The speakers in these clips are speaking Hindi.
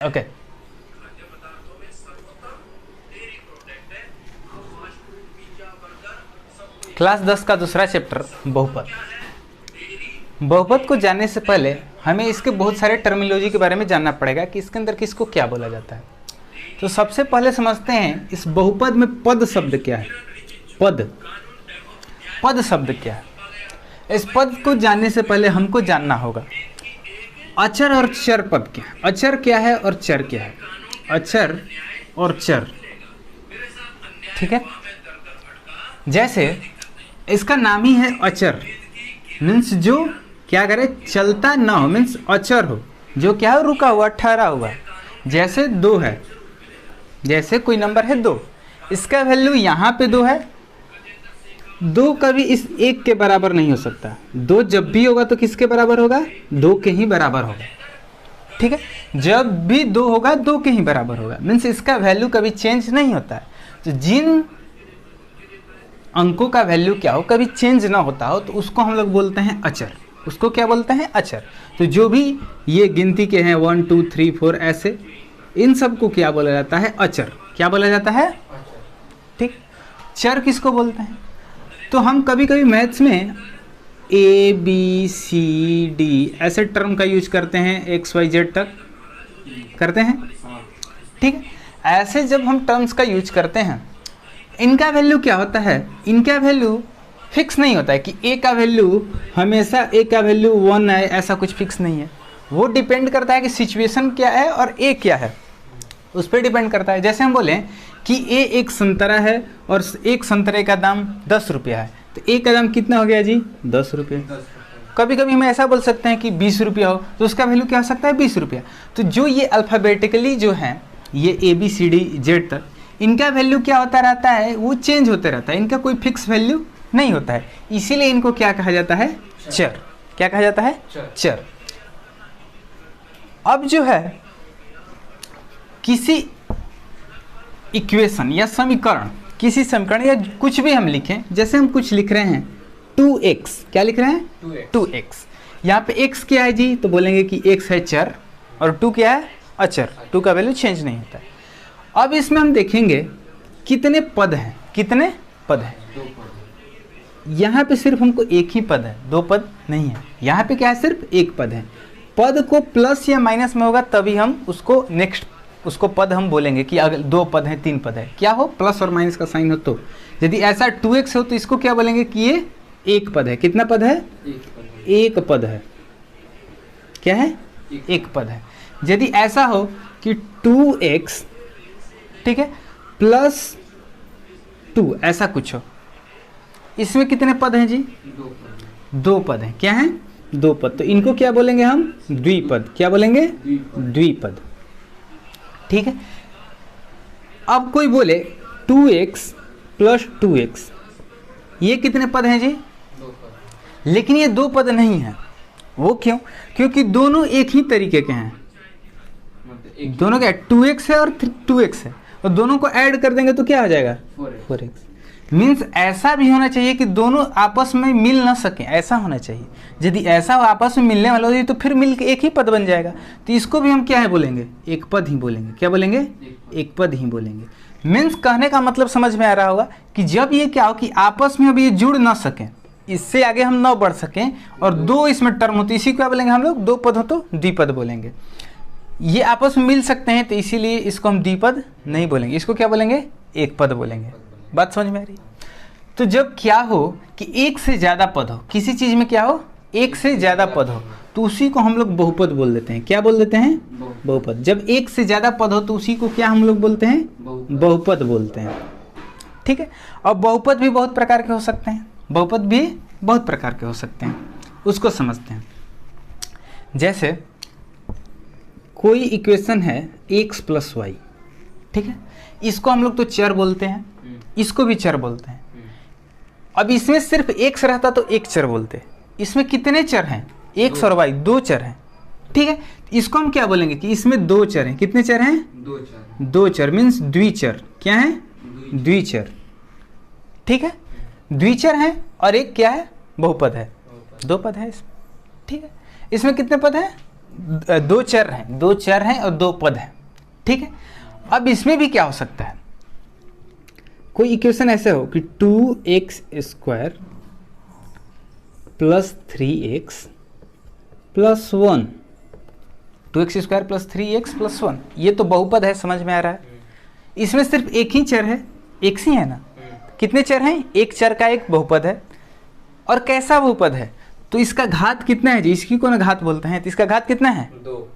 ओके। क्लास 10 का दूसरा चैप्टर बहुपद। बहुपद को जानने से पहले हमें इसके बहुत सारे टर्मिनोलॉजी के बारे में जानना पड़ेगा कि इसके अंदर किसको क्या बोला जाता है। तो सबसे पहले समझते हैं इस बहुपद में पद शब्द क्या है। पद शब्द क्या है। इस पद को जानने से पहले हमको जानना होगा अचर और चर पद क्या है। अचर क्या है और चर क्या है। अचर और चर, ठीक है। जैसे इसका नाम ही है अचर, मीन्स जो क्या करे, चलता ना हो, मीन्स अचर हो, जो क्या हो, रुका हुआ, ठहरा हुआ। जैसे 2 है, जैसे कोई नंबर है 2, इसका वैल्यू यहाँ पे 2 है। 2 कभी इस 1 के बराबर नहीं हो सकता। 2 जब भी होगा तो किसके बराबर होगा, 2 के ही बराबर होगा, ठीक है। जब भी 2 होगा 2 के ही बराबर होगा, मीन्स इसका वैल्यू कभी चेंज नहीं होता है। तो जिन अंकों का वैल्यू क्या हो, कभी चेंज ना होता हो, तो उसको हम लोग बोलते हैं अचर। उसको क्या बोलते हैं, अचर। तो जो भी ये गिनती के हैं 1 2 3 4 ऐसे, इन सब को क्या बोला जाता है, अचर। क्या बोला जाता है, ठीक। चर किसको बोलते हैं, तो हम कभी कभी मैथ्स में ABCD ऐसे टर्म का यूज करते हैं, XYZ तक करते हैं, ठीक है। ऐसे जब हम टर्म्स का यूज करते हैं, इनका वैल्यू क्या होता है, इनका वैल्यू फिक्स नहीं होता है कि A का वैल्यू हमेशा A का वैल्यू 1 है, ऐसा कुछ फिक्स नहीं है। वो डिपेंड करता है कि सिचुएशन क्या है और A क्या है, उस पर डिपेंड करता है। जैसे हम बोलें कि A एक संतरा है और एक संतरे का दाम 10 रुपया है, तो A का दाम कितना हो गया जी, 10 रुपये। कभी कभी हम ऐसा बोल सकते हैं कि 20 रुपया हो, तो उसका वैल्यू क्या हो सकता है, 20 रुपया। तो जो ये अल्फ़ाबेटिकली जो है, ये ABCD Z तक, इनका वैल्यू क्या होता रहता है, वो चेंज होते रहता है। इनका कोई फिक्स वैल्यू नहीं होता है, इसीलिए इनको क्या कहा जाता है, चर। क्या कहा जाता है, चर। अब जो है किसी इक्वेशन या समीकरण, किसी समीकरण या कुछ भी हम लिखें, जैसे हम कुछ लिख रहे हैं 2x, क्या लिख रहे हैं, 2x। यहाँ पे x क्या है जी, तो बोलेंगे कि x है चर और 2 क्या है, अचर। 2 का वैल्यू चेंज नहीं होता है। अब इसमें हम देखेंगे कितने पद हैं, कितने पद हैं। यहाँ पे सिर्फ हमको एक ही पद है, 2 पद नहीं है। यहाँ पे क्या है, सिर्फ एक पद है। पद को प्लस या माइनस में होगा तभी हम उसको नेक्स्ट उसको पद हम बोलेंगे कि अगर 2 पद हैं 3 पद है, क्या हो, प्लस और माइनस का साइन हो। तो यदि ऐसा 2x हो तो इसको क्या बोलेंगे कि ये एक पद है। कितना पद है, एक पद है। क्या है, एक पद है। यदि ऐसा हो कि 2x, ठीक है, प्लस 2, ऐसा कुछ हो, इसमें कितने पद हैं जी, 2 पद हैं। क्या हैं, 2 पद। तो इनको क्या बोलेंगे हम, द्विपद। क्या बोलेंगे, द्विपद, ठीक है। अब कोई बोले 2x प्लस 2x, ये कितने पद हैं जी, 2 पद। लेकिन ये 2 पद नहीं है। वो क्यों, क्योंकि दोनों एक ही तरीके के हैं। दोनों क्या, 2x है और 2x है, और दोनों को ऐड कर देंगे तो क्या हो जाएगा, 4x। मीन्स ऐसा भी होना चाहिए कि दोनों आपस में मिल ना सकें, ऐसा होना चाहिए। यदि ऐसा आपस में मिलने वाला हो तो फिर मिल के एक ही पद बन जाएगा। तो इसको भी हम क्या है बोलेंगे, एक पद ही बोलेंगे। क्या बोलेंगे, एक पद ही बोलेंगे। मीन्स कहने का मतलब समझ में आ रहा होगा कि जब ये क्या हो कि आपस में अब ये जुड़ ना सकें, इससे आगे हम ना बढ़ सकें, और 2 इसमें टर्म हो, तो इसी को क्या बोलेंगे हम लोग, 2 पद हो तो द्विपद बोलेंगे। ये आपस में मिल सकते हैं तो इसीलिए इसको हम द्विपद नहीं बोलेंगे, इसको क्या बोलेंगे, एक पद बोलेंगे। बात समझ में आ रही। तो जब क्या हो कि एक से ज़्यादा पद हो, किसी चीज़ में क्या हो, एक से ज़्यादा पद हो, तो उसी को हम लोग बहुपद बोल देते हैं। क्या बोल देते हैं, बहुपद। जब एक से ज़्यादा पद हो तो उसी को क्या हम लोग बोलते हैं, बहुपद बोलते हैं, ठीक है। और बहुपद भी बहुत प्रकार के हो सकते हैं, बहुपद भी बहुत प्रकार के हो सकते हैं, उसको समझते हैं। जैसे कोई इक्वेशन है x प्लस वाई, ठीक है, इसको हम लोग तो चर बोलते हैं, इसको भी चर बोलते हैं। अब इसमें सिर्फ x रहता तो एक चर बोलते, इसमें कितने चर हैं, x और y, 2 चर हैं, ठीक है। इसको हम क्या बोलेंगे कि इसमें 2 चर हैं। कितने चर हैं, 2 चर, मीन्स द्विचर। क्या है, द्विचर, ठीक है। द्विचर है और एक क्या है, बहुपद है, 2 पद है इसमें, ठीक है। इसमें कितने पद हैं, दो चर हैं और दो पद हैं, ठीक है। अब इसमें भी क्या हो सकता है, कोई इक्वेशन ऐसे हो कि 2x² plus 3x plus 1, 2x² plus 3x plus 1, ये तो बहुपद है, समझ में आ रहा है। इसमें सिर्फ एक ही चर है, एक ही है ना, कितने चर हैं, एक चर का एक बहुपद है। और कैसा बहुपद है, तो इसका घात कितना है जी, इसकी को ना घात बोलते हैं, तो इसका घात कितना है,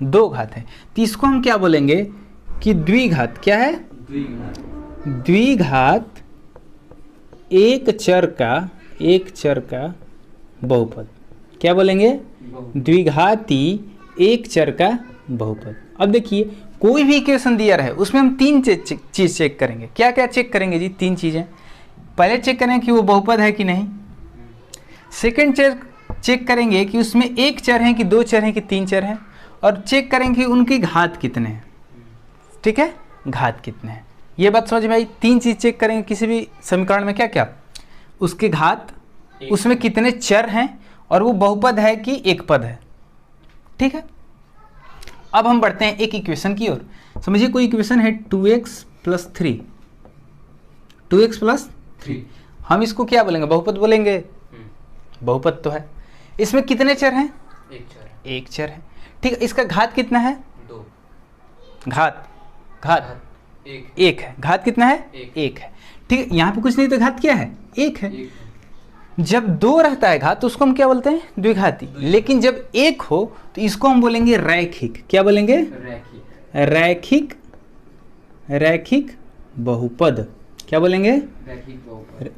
दो घात है। तो इसको हम क्या बोलेंगे कि द्विघात, क्या है, द्विघात एक चर का बहुपद, क्या बोलेंगे, द्विघाती एक चर का बहुपद। अब देखिए कोई भी इक्वेशन दिया रहे उसमें हम तीन चीज चेक करेंगे। क्या क्या चेक करेंगे जी, तीन चीजें। पहले चेक करेंगे कि वो बहुपद है कि नहीं, सेकंड चेक करेंगे कि उसमें एक चर है कि दो चर हैं कि तीन चर हैं, और चेक करेंगे कि उनकी घात कितने हैं, ठीक है, घात कितने हैं। ये बात समझ में आई। तीन चीज चेक करेंगे किसी भी समीकरण में, क्या क्या, उसके घात, उसमें कितने चर हैं, और वो बहुपद है कि एक पद है, ठीक है। अब हम बढ़ते हैं एक इक्वेशन की ओर। समझिए कोई इक्वेशन है 2x प्लस 3, 2x प्लस 3, हम इसको क्या बोलेंगे, बहुपद बोलेंगे, बहुपद तो है। इसमें कितने चर हैं, एक चर है, ठीक है। इसका घात कितना है, 2, घात एक है, घात कितना है, एक है, ठीक है। यहाँ पे कुछ नहीं तो घात क्या है, एक है। जब दो रहता है घात तो उसको हम क्या बोलते हैं, द्विघाती। लेकिन जब एक हो तो इसको हम बोलेंगे रैखिक, क्या बोलेंगे, रैखिक बहुपद, क्या बोलेंगे,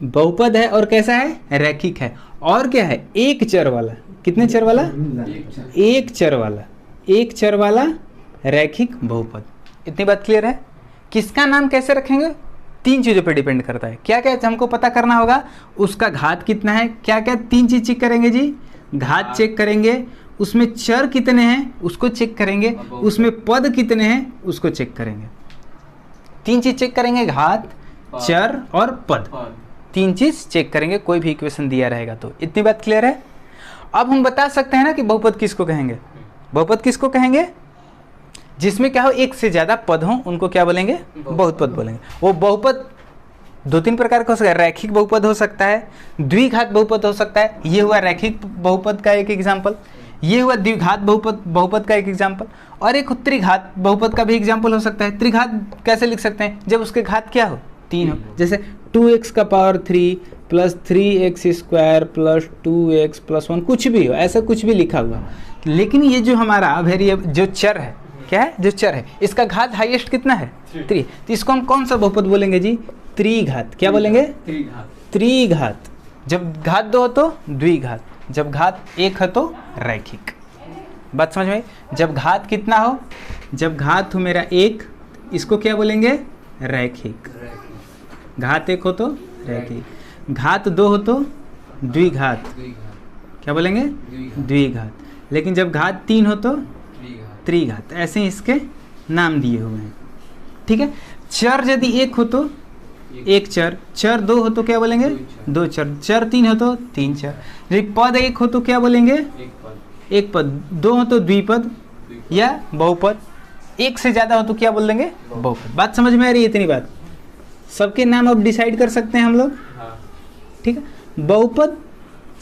बहुपद है। और कैसा है, रैखिक है। और क्या है, एक चर वाला, कितने चर वाला, एक चर वाला रैखिक बहुपद। इतनी बात क्लियर है। किसका नाम कैसे रखेंगे, तीन चीजों पे डिपेंड करता है। क्या क्या हमको पता करना होगा, उसका घात कितना है, क्या क्या तीन चीज चेक करेंगे जी, घात चेक करेंगे, उसमें चर कितने हैं उसको चेक करेंगे, उसमें पद कितने हैं उसको चेक करेंगे। तीन चीज चेक करेंगे, घात, चर और पद, तीन चीज चेक करेंगे कोई भी इक्वेशन दिया रहेगा तो। इतनी बात क्लियर है। अब हम बता सकते हैं ना कि बहुपद किसको कहेंगे, बहुपद किसको कहेंगे, जिसमें क्या हो, एक से ज्यादा पद हो उनको क्या बोलेंगे, बहुपद बोलेंगे। वो बहुपद दो तीन प्रकार का हो सकता है, रैखिक बहुपद हो सकता है, द्विघात बहुपद हो सकता है। ये हुआ रैखिक बहुपद का एक एग्जाम्पल, ये हुआ द्विघात बहुपद का एक एग्जाम्पल, और एक त्रिघात बहुपद का भी एग्जाम्पल हो सकता है। त्रिघात कैसे लिख सकते हैं, जब उसके घात क्या हो, तीन हो। जैसे 2x का power 3 plus 3x² plus 2x plus 1, कुछ भी हो, ऐसा कुछ भी लिखा हुआ। लेकिन ये जो हमारा वेरिएबल जो चर है, क्या है, जो चर है, इसका घात हाईएस्ट कितना है, 3। तो इसको हम कौन सा बहुपद बोलेंगे जी, त्रिघात। क्या बोलेंगे, त्रिघात। जब घात दो हो तो द्विघात, जब घात एक है तो रैखिक। बात समझ में। जब घात कितना हो, जब घात हो मेरा एक, इसको क्या बोलेंगे, रैखिक। घात एक हो तो रैखिक, घात दो हो तो द्विघात, क्या बोलेंगे, द्विघात। लेकिन जब घात तीन हो तो त्रिघात। ऐसे इसके नाम दिए हुए हैं, ठीक है। चर यदि एक हो तो एक चर, चर दो हो तो क्या बोलेंगे, दो चर, चर तीन हो तो तीन चर। यदि पद एक हो तो क्या बोलेंगे, एक पद, दो हो तो द्विपद या बहुपद, एक से ज्यादा हो तो क्या बोल देंगे, बहुपद। बात समझ में आ रही है, इतनी बात। सबके नाम अब डिसाइड कर सकते हैं हम लोग, ठीक है। बहुपद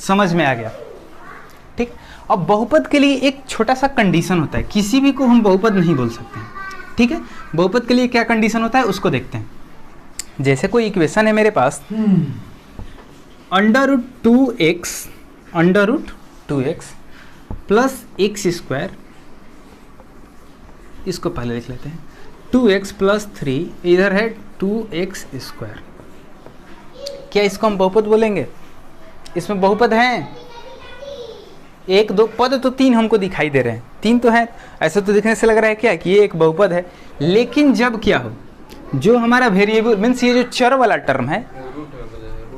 समझ में आ गया, ठीक। अब बहुपद के लिए एक छोटा सा कंडीशन होता है, किसी भी को हम बहुपद नहीं बोल सकते हैं, ठीक है। बहुपद के लिए क्या कंडीशन होता है उसको देखते हैं। जैसे कोई इक्वेशन है मेरे पास, √2x प्लस x², इसको पहले लिख लेते हैं, 2x प्लस 3, इधर है 2x²। क्या इसको हम बहुपद बोलेंगे, इसमें बहुपद हैं, एक दो पद तो तीन हमको दिखाई दे रहे हैं, तीन तो है, ऐसा तो दिखने से लग रहा है क्या कि ये एक बहुपद है। लेकिन जब क्या हो, जो हमारा वेरिएबल मीन्स ये जो चर वाला टर्म है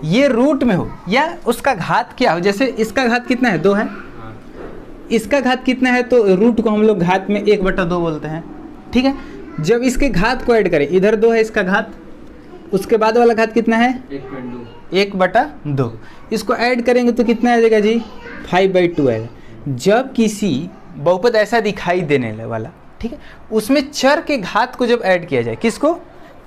ये रूट में हो, या उसका घात क्या हो, जैसे इसका घात कितना है, 2 है, इसका घात कितना है, तो रूट को हम लोग घात में 1/2 बोलते हैं, ठीक है। जब इसके घात को ऐड करें, इधर 2 है इसका घात, उसके बाद वाला घात कितना है, 1/2, इसको ऐड करेंगे तो कितना आ जाएगा जी, 5/2 आएगा। जब किसी बहुपद ऐसा दिखाई देने वाला, ठीक है। उसमें चर के घात को जब ऐड किया जाए, किसको,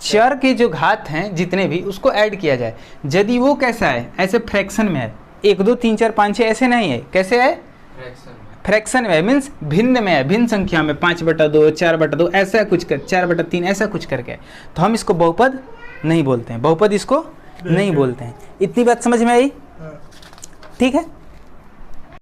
चर के जो घात हैं जितने भी उसको ऐड किया जाए, यदि वो कैसा है, ऐसे फ्रैक्शन में है, 1 2 3 4 5 6 ऐसे नहीं है, कैसे है, फ्रैक्शन में है, मीन्स भिन्न में है, भिन्न संख्या में, 5/2 4/2 ऐसा कुछ कर, 4/3 ऐसा कुछ करके, तो हम इसको बहुपद नहीं बोलते हैं, बहुपद इसको नहीं बोलते हैं। इतनी बात समझ में आई, ठीक है।